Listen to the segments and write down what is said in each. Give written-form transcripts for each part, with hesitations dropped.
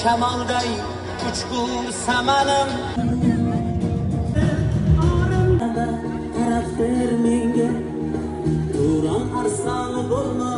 Kamonday uçkur samanim taraf ver menga Turan arsoni bo'lma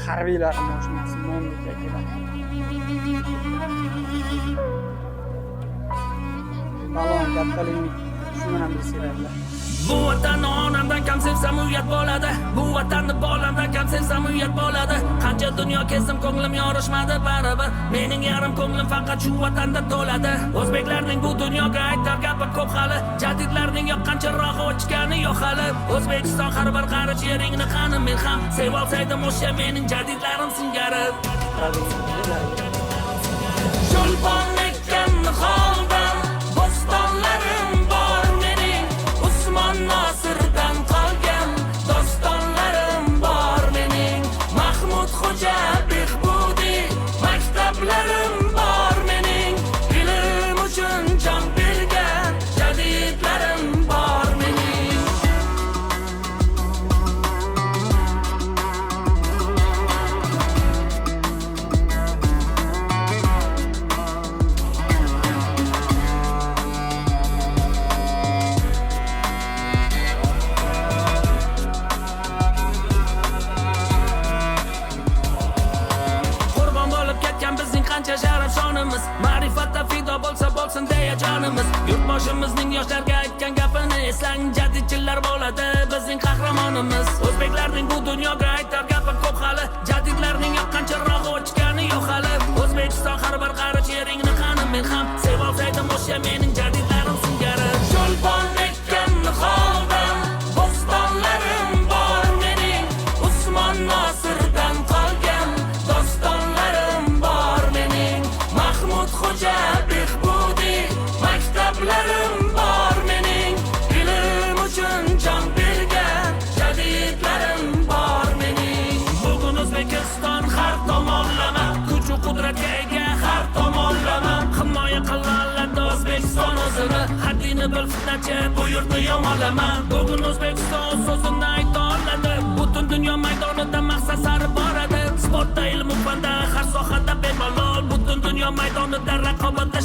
harbiylar mashinasi nomga keladi. Balon kattaligini shuni ham bilsanglar. Bu vatanni onamdan kam sevsam uyat bo'ladi. Bu vatanni bolamdan kam sevsam uyat bo'ladi. Qancha dunyo kezdim ko'nglim yorishmadi baribir. Mening yarim ko'nglim faqat shu vatanda to'ladi. O'zbeklarning bu dunyoga aytar gapi ko'p hali. Jadidlarning yoqqancha rohi o'chgani yo'q hali. O'zbekiston har bir qarich yeringni qani men ham sevib olsaydim o'sha mening jadidlarim singari. Cho'lpon ekkan holdan bo'stonlarim bor mening. Usmon Nosirdan qolgan dostonlarim bor mening. Mahmud Xo'ja Behbudi maktablarim bor mening. Ilm uchun jon bergan jadidlarim bor mening. Qancha sharaf shonimiz, ma'rifatda fido bo'lsa bo'lsin deya jonimiz. Yurtboshimizning yoshlarga aytgan gapini eslang, jadidchilar bo'ladi bizning qahramonimiz. O'zbeklarning bu dunyoga aytar gapi ko'p hali, jadidlarning yoqqancha rohi o'chgani yo'q hali. O'zbekiston har bir qarich yeringni qani men ham sevib olsaydim o'sha mening jadidlarim singari. Cho'lpon ekkan holdan bo'stonlarim bor mening. Usmon Nosirdan qolgan dostonlarim bor mening. Mahmud Xo'ja Behbudi maktablarim bor mening. Ilm uchun jon bergan jadidlarim bor mening. Bugun O'zbekiston har tomonlama kuch va qudratga ega har tomonlama himoya qiladi O'zbekiston o'zini. Haddini bil fitnachi bu yurtni yomonlama. Bugun O'zbekiston so'zini ayta oladi. Butun dunyo maydonida maqsad sari boradi. Sportda, ilm, fanda har sohada bemalol. Butun dunyo maydonida raqobatda